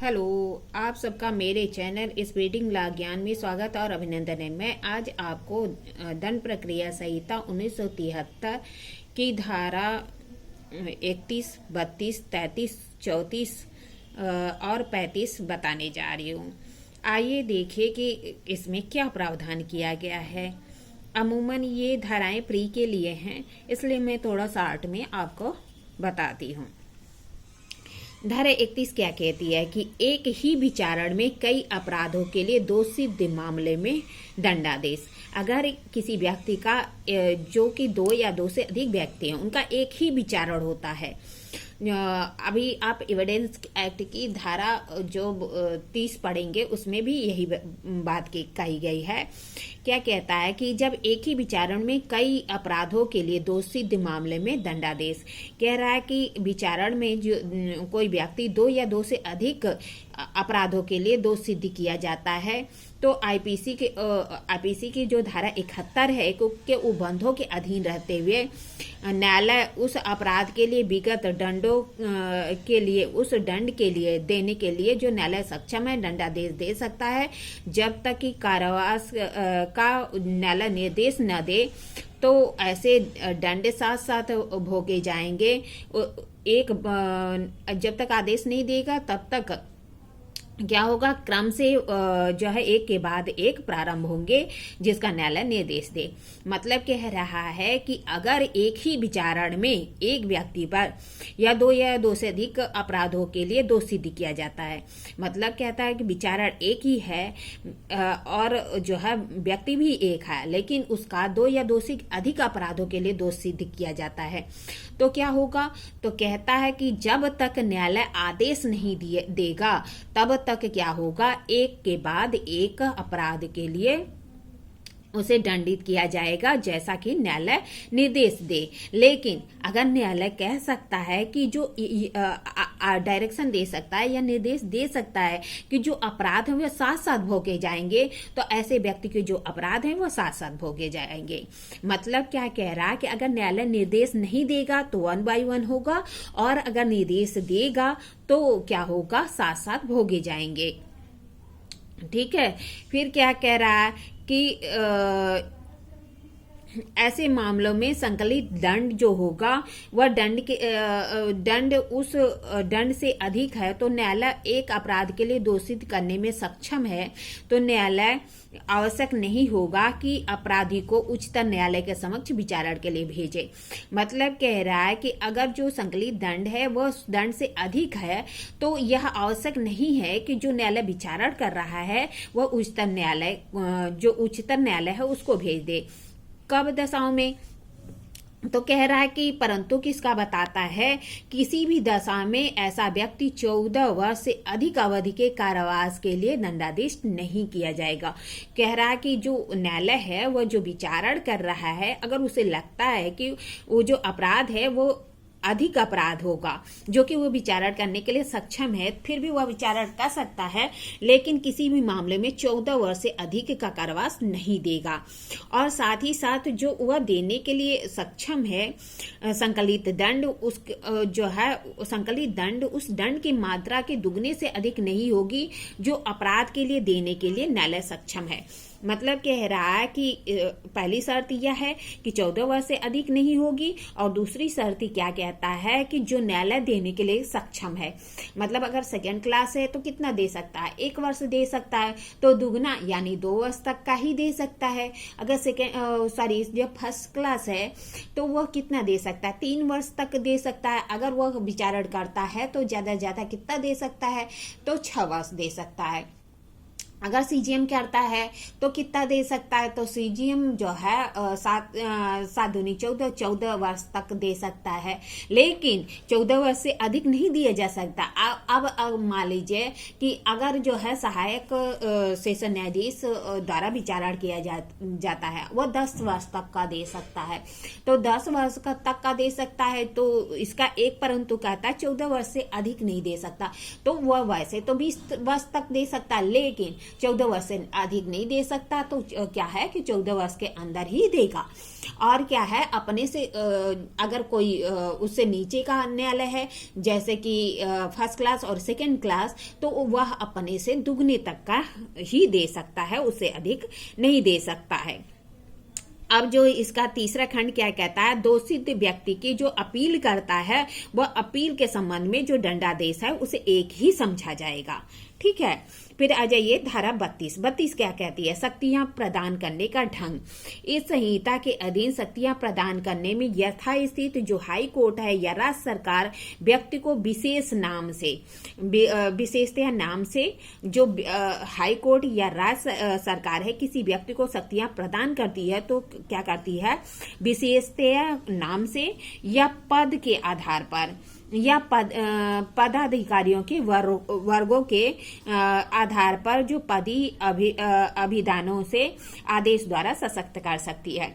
Hello. आप सबका मेरे चैनल स्पीडिंग लॉ ज्ञान में स्वागत और अभिनंदन है। मैं आज आपको दंड प्रक्रिया संहिता 1973 की धारा 31, 32, 33, 34 और 35 बताने जा रही हूँ। आइए देखिए कि इसमें क्या प्रावधान किया गया है। अमूमन ये धाराएं प्री के लिए हैं, इसलिए मैं थोड़ा शार्ट में आपको बताती हूँ। धारा 31 क्या कहती है कि एक ही विचारण में कई अपराधों के लिए दोषसिद्ध मामले में दंडादेश। अगर किसी व्यक्ति का जो कि दो या दो से अधिक व्यक्ति हैं, उनका एक ही विचारण होता है। अभी आप एविडेंस एक्ट की धारा जो 30 पढ़ेंगे, उसमें भी यही बात कही गई है। क्या कहता है कि जब एक ही विचारण में कई अपराधों के लिए दोषसिद्ध मामले में दंडादेश। कह रहा है कि विचारण में जो कोई व्यक्ति दो या दो से अधिक अपराधों के लिए दोष सिद्ध किया जाता है, तो आईपीसी की जो धारा 71 है के उपबंधों के अधीन रहते हुए न्यायालय उस अपराध के लिए विगत दंडों के लिए उस दंड के लिए देने के लिए जो न्यायालय सक्षम है दंडादेश दे सकता है, जब तक कि कारावास का न्यायालय निर्देश न दे। तो ऐसे दंड साथ साथ भोगे जाएंगे। जब तक आदेश नहीं देगा तब तक क्या होगा, क्रम से जो है एक के बाद एक प्रारंभ होंगे जिसका न्यायालय निर्देश दे। मतलब कह रहा है कि अगर एक ही विचारण में एक व्यक्ति पर या दो से अधिक अपराधों के लिए दोष सिद्ध किया जाता है, मतलब कहता है कि विचारण एक ही है और जो है व्यक्ति भी एक है, लेकिन उसका दो या दो से अधिक अपराधों के लिए दोष सिद्ध किया जाता है, तो क्या होगा। तो कहता है कि जब तक न्यायालय आदेश नहीं देगा तब तक क्या होगा, एक के बाद एक अपराध के लिए उसे दंडित किया जाएगा जैसा कि न्यायालय निर्देश दे। लेकिन अगर न्यायालय कह सकता है कि जो डायरेक्शन दे सकता है या निर्देश दे सकता है कि जो अपराध हैं वो साथ साथ भोगे जाएंगे, तो ऐसे व्यक्ति के जो अपराध हैं वो साथ साथ भोगे जाएंगे। मतलब क्या कह रहा है कि अगर न्यायालय निर्देश नहीं देगा तो 1 by 1 होगा, और अगर निर्देश देगा तो क्या होगा, साथ साथ भोगे जाएंगे। ठीक है। फिर क्या कह रहा है कि ऐसे मामलों में संकलित दंड जो होगा वह दंड उस दंड से अधिक है, तो न्यायालय एक अपराध के लिए दोषित करने में सक्षम है, तो न्यायालय आवश्यक नहीं होगा कि अपराधी को उच्चतम न्यायालय के समक्ष विचारण के लिए भेजे। मतलब कह रहा है कि अगर जो संकलित दंड है वह दंड से अधिक है, तो यह आवश्यक नहीं है कि जो न्यायालय विचारण कर रहा है वह उच्चतम न्यायालय जो उच्चतम न्यायालय है उसको भेज दे। कब दशाओं में, तो कह रहा है कि परंतु किसका बताता है, किसी भी दशा में ऐसा व्यक्ति 14 वर्ष से अधिक अवधि के कारावास के लिए दंडादेश नहीं किया जाएगा। कह रहा है कि जो न्यायालय है वह जो विचारण कर रहा है, अगर उसे लगता है कि वो जो अपराध है वो अधिक अपराध होगा जो कि वो विचारण करने के लिए सक्षम है, फिर भी वह विचारण कर सकता है, लेकिन किसी भी मामले में 14 वर्ष से अधिक का कारावास नहीं देगा। और साथ ही साथ जो वह देने के लिए सक्षम है संकलित दंड, उस जो है संकलित दंड उस दंड की मात्रा के दुगने से अधिक नहीं होगी जो अपराध के लिए देने के लिए न्यायालय सक्षम है। मतलब कह रहा है कि पहली शर्त यह है कि 14 वर्ष से अधिक नहीं होगी, और दूसरी शर्त क्या कहता है कि जो न्यायालय देने के लिए सक्षम है। मतलब अगर सेकेंड क्लास है तो कितना दे सकता है, 1 वर्ष दे सकता है, तो दुगना यानी 2 वर्ष तक का ही दे सकता है। अगर जब फर्स्ट क्लास है तो वह कितना दे सकता है, 3 वर्ष तक दे सकता है। अगर वह विचारण करता है तो ज्यादा कितना दे सकता है, तो 6 वर्ष दे सकता है। अगर सीजीएम करता है तो कितना दे सकता है, तो सीजीएम जो है 7 दूनी 14 वर्ष तक दे सकता है, लेकिन 14 वर्ष से अधिक नहीं दिया जा सकता। अब मान लीजिए कि अगर जो है सहायक सेशन न्यायाधीश द्वारा विचारण किया जाता है, वह 10 वर्ष तक का दे सकता है, तो 10 वर्ष तक का दे सकता है। तो इसका एक परंतु कहता है 14 वर्ष से अधिक नहीं दे सकता, तो वह वैसे तो 20 वर्ष तक दे सकता है, लेकिन 14 वर्ष से अधिक नहीं दे सकता, तो क्या है कि 14 वर्ष के अंदर ही देगा। और क्या है, अपने से अगर कोई उससे नीचे का न्यायालय है, जैसे कि फर्स्ट क्लास और सेकंड क्लास, तो वह अपने से दुगने तक का ही दे सकता है, उससे अधिक नहीं दे सकता है। अब जो इसका तीसरा खंड क्या कहता है, दोषित व्यक्ति की जो अपील करता है वह अपील के संबंध में जो दंडादेश है उसे एक ही समझा जाएगा। ठीक है, फिर आ जाइए धारा 32 क्या कहती है, शक्तियां प्रदान करने का ढंग। इस संहिता के अधीन शक्तियां प्रदान करने में यथास्थित जो हाई कोर्ट है या राज्य सरकार व्यक्ति को विशेष नाम से, विशेषतः नाम से जो हाई कोर्ट या राज्य सरकार है किसी व्यक्ति को शक्तियां प्रदान करती है, तो क्या करती है, विशेषतः नाम से या पद के आधार पर या पदाधिकारियों के वर्गों के आधार पर जो पदी अभिधानों से आदेश द्वारा सशक्त कर सकती है।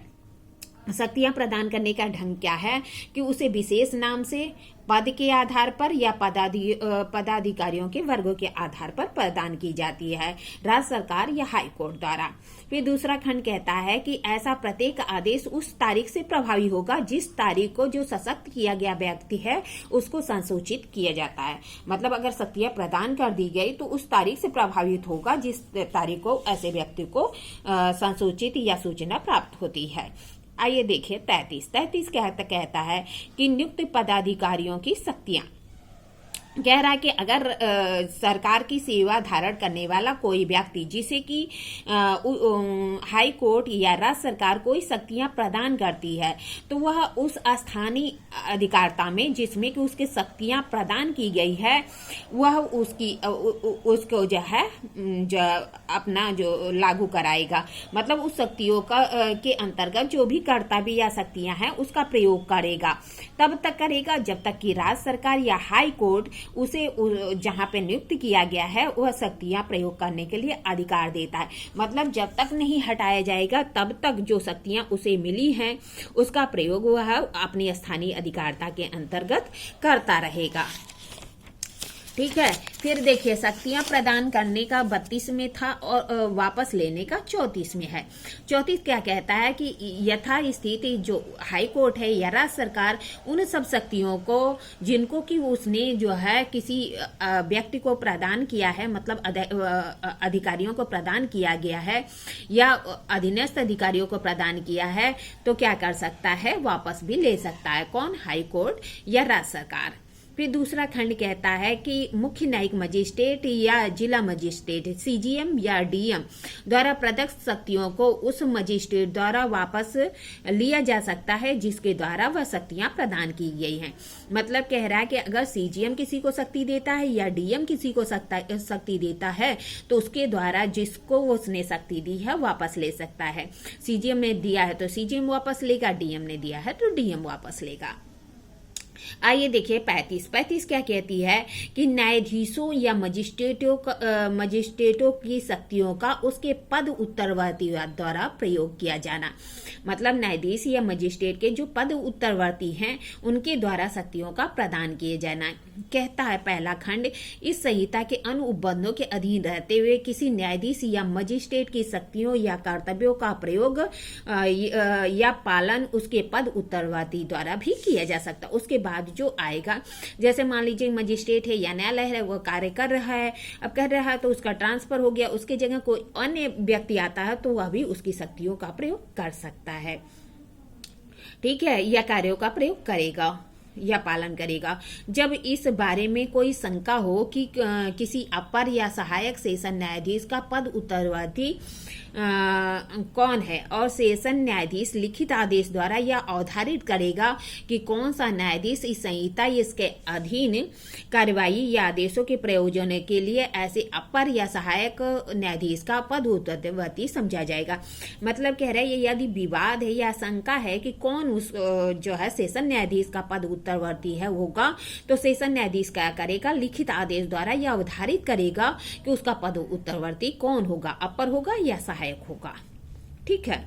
शक्तियां प्रदान करने का ढंग क्या है कि उसे विशेष नाम से, पद के आधार पर या पदाधिकारियों के वर्गों के आधार पर प्रदान की जाती है राज्य सरकार या हाई कोर्ट द्वारा। फिर दूसरा खंड कहता है कि ऐसा प्रत्येक आदेश उस तारीख से प्रभावी होगा जिस तारीख को जो सशक्त किया गया व्यक्ति है उसको संसूचित किया जाता है। मतलब अगर शक्तियां प्रदान कर दी गई तो उस तारीख से प्रभावित होगा जिस तारीख को ऐसे व्यक्ति को संसूचित या सूचना प्राप्त होती है। आइए देखिए 33 कहता है कि नियुक्त पदाधिकारियों की शक्तियां, कह रहा है कि अगर सरकार की सेवा धारण करने वाला कोई व्यक्ति जिसे कि हाई कोर्ट या राज्य सरकार कोई शक्तियां प्रदान करती है, तो वह उस स्थानीय अधिकारता में जिसमें कि उसके शक्तियां प्रदान की गई है, वह उसको जो है जो अपना जो लागू कराएगा। मतलब उस शक्तियों का के अंतर्गत जो भी कर्तव्य या शक्तियां हैं उसका प्रयोग करेगा। तब तक करेगा जब तक कि राज्य सरकार या हाई कोर्ट उसे जहां पे नियुक्त किया गया है वह शक्तियां प्रयोग करने के लिए अधिकार देता है। मतलब जब तक नहीं हटाया जाएगा तब तक जो शक्तियां उसे मिली हैं उसका प्रयोग वह अपनी स्थानीय अधिकारता के अंतर्गत करता रहेगा। ठीक है, फिर देखिए शक्तियां प्रदान करने का 32 में था और वापस लेने का 34 में है। 34 क्या कहता है कि यथास्थिति जो हाई कोर्ट है या राज्य सरकार उन सब शक्तियों को जिनको कि उसने जो है किसी व्यक्ति को प्रदान किया है, मतलब अधिकारियों को प्रदान किया गया है या अधीनस्थ अधिकारियों को प्रदान किया है, तो क्या कर सकता है, वापस भी ले सकता है। कौन, हाई कोर्ट या राज्य सरकार। फिर दूसरा खंड कहता है कि मुख्य न्यायिक मजिस्ट्रेट या जिला मजिस्ट्रेट सीजीएम या डीएम द्वारा प्रदत्त शक्तियों को उस मजिस्ट्रेट द्वारा वापस लिया जा सकता है जिसके द्वारा वह शक्तियां प्रदान की गई हैं। मतलब कह रहा है कि अगर सीजीएम किसी को शक्ति देता है या डीएम किसी को शक्ति देता है तो उसके द्वारा जिसको उसने शक्ति दी है वापस ले सकता है। सीजीएम ने दिया है तो सीजीएम वापस लेगा, डीएम ने दिया है तो डीएम वापस लेगा। आइए देखिए 35 क्या कहती है कि न्यायाधीशों या मजिस्ट्रेटों की शक्तियों का उसके पद उत्तरवर्ती द्वारा प्रयोग किया जाना। मतलब न्यायाधीश या मजिस्ट्रेट के जो पद उत्तरवर्ती हैं उनके द्वारा शक्तियों का प्रदान किए जाना। कहता है पहला खंड, इस संहिता के अनुबंधों के अधीन रहते हुए किसी न्यायाधीश या मजिस्ट्रेट की शक्तियों या कर्तव्यों का प्रयोग या पालन उसके पद उत्तरवर्ती द्वारा भी किया जा सकता। उसके बाद जो आएगा, जैसे मान लीजिए मजिस्ट्रेट है या न्यायालय है, वो कार्य कर रहा है, अब कर रहा है तो उसका ट्रांसफर हो गया, उसके जगह कोई अन्य व्यक्ति आता है तो वह भी उसकी शक्तियों का प्रयोग कर सकता है। ठीक है, या कार्यों का प्रयोग करेगा या पालन करेगा। जब इस बारे में कोई शंका हो कि किसी अपर या सहायक सेशन न्यायाधीश का पद उत्तरवर्ती कौन है और सेशन न्यायाधीश लिखित आदेश द्वारा यह अवधारित करेगा कि कौन सा न्यायाधीश इस संहिता इसके अधीन कार्रवाई या आदेशों के प्रयोजन के लिए ऐसे अपर या सहायक न्यायाधीश का पद उत्तरवर्ती समझा जाएगा। मतलब कह रहे हैं यदि विवाद है या शंका है कि कौन उस जो है सेशन न्यायाधीश का पद उत्तरवर्ती है होगा, तो सेशन न्यायाधीश क्या करेगा, लिखित आदेश द्वारा यह अवधारित करेगा कि उसका पद उत्तरवर्ती कौन होगा, अपर होगा या सहायक होगा। ठीक है,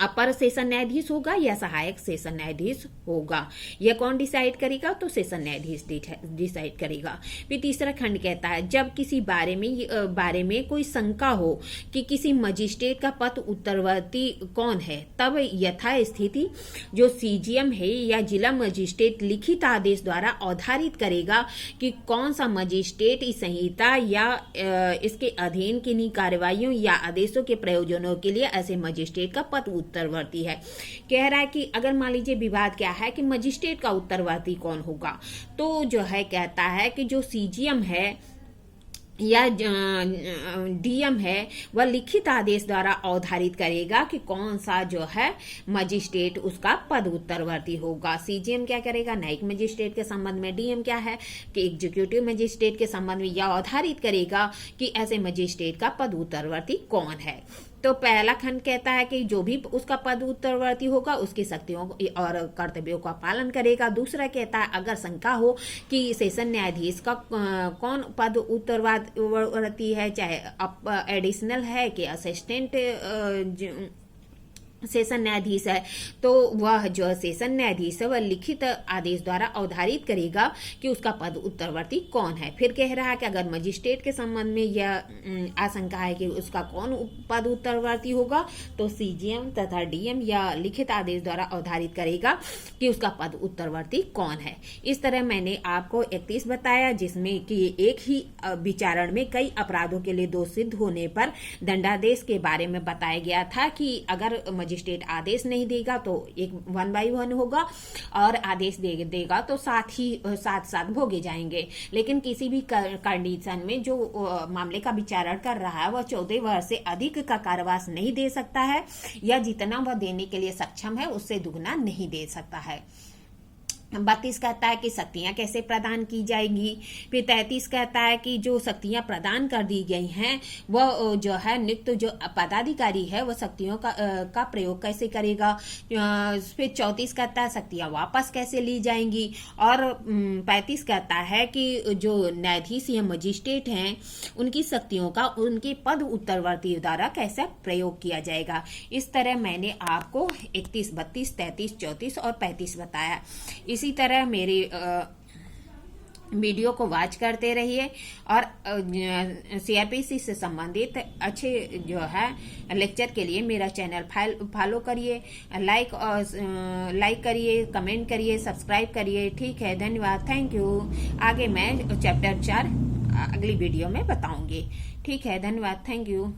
अपर सेशन न्यायाधीश होगा या सहायक सेशन न्यायाधीश होगा, यह कौन डिसाइड करेगा? तो सेशन न्यायाधीश डिसाइड करेगा। फिर तीसरा खंड कहता है जब किसी बारे में कोई शंका हो कि किसी मजिस्ट्रेट का पद उत्तरवर्ती कौन है, तब यथास्थिति जो सीजीएम है या जिला मजिस्ट्रेट लिखित आदेश द्वारा अवधारित करेगा कि कौन सा मजिस्ट्रेट इस संहिता या इसके अधीन किन्हीं कार्रवाइयों या आदेशों के प्रयोजनों के लिए ऐसे मजिस्ट्रेट का पद उत्तरवर्ती है। कह रहा है कि अगर मान लीजिए विवाद क्या है कि मजिस्ट्रेट का उत्तरवर्ती कौन होगा, तो जो है कहता है कि जो सीजीएम है या डीएम है वह लिखित आदेश द्वारा अवधारित करेगा कि कौन सा जो है मजिस्ट्रेट उसका पद उत्तरवर्ती होगा। सीजीएम क्या करेगा? न्यायिक मजिस्ट्रेट के संबंध में, डीएम क्या है कि एग्जीक्यूटिव मजिस्ट्रेट के संबंध में यह अवधारित करेगा कि ऐसे मजिस्ट्रेट का पद उत्तरवर्ती कौन है। तो पहला खंड कहता है कि जो भी उसका पद उत्तरवर्ती होगा उसकी शक्तियों और कर्तव्यों का पालन करेगा। दूसरा कहता है अगर शंका हो कि सेशन न्यायाधीश का कौन पद उत्तरवर्ती है, चाहे एडिशनल है कि असिस्टेंट सेशन न्यायाधीश है, तो वह जो सेशन न्यायाधीश है वह लिखित आदेश द्वारा अवधारित करेगा कि उसका पद उत्तरवर्ती कौन है। फिर कह रहा है कि अगर मजिस्ट्रेट के संबंध में यह आशंका है कि उसका कौन पद उत्तरवर्ती होगा, तो सीजीएम तथा डीएम या लिखित आदेश द्वारा अवधारित करेगा कि उसका पद उत्तरवर्ती कौन है। इस तरह मैंने आपको 31 बताया, जिसमें कि एक ही विचारण में कई अपराधों के लिए दोष सिद्ध होने पर दंडादेश के बारे में बताया गया था कि अगर मजिस्ट्रेट आदेश नहीं देगा तो एक 1 by 1 होगा, और आदेश देगा तो साथ भोगे जाएंगे। लेकिन किसी भी कंडीशन में जो मामले का विचारण कर रहा है वह 14 वर्ष से अधिक का कारावास नहीं दे सकता है, या जितना वह देने के लिए सक्षम है उससे दुगना नहीं दे सकता है। 32 कहता है कि शक्तियां कैसे प्रदान की जाएंगी। फिर 33 कहता है कि जो शक्तियां प्रदान कर दी गई हैं वह जो है नियुक्त जो पदाधिकारी है वह शक्तियों का प्रयोग कैसे करेगा। फिर 34 कहता है शक्तियां वापस कैसे ली जाएंगी। और 35 कहता है कि जो न्यायाधीश या मजिस्ट्रेट हैं उनकी शक्तियों का उनके पद उत्तरवर्ती द्वारा कैसे प्रयोग किया जाएगा। इस तरह मैंने आपको 31, 32, 33, 34 और 35 बताया। इसी तरह मेरे वीडियो को वॉच करते रहिए और सीआरपीसी से संबंधित अच्छे जो है लेक्चर के लिए मेरा चैनल फॉलो करिए, लाइक करिए, कमेंट करिए, सब्सक्राइब करिए। ठीक है, धन्यवाद, थैंक यू। आगे मैं चैप्टर 4 अगली वीडियो में बताऊंगी। ठीक है, धन्यवाद, थैंक यू।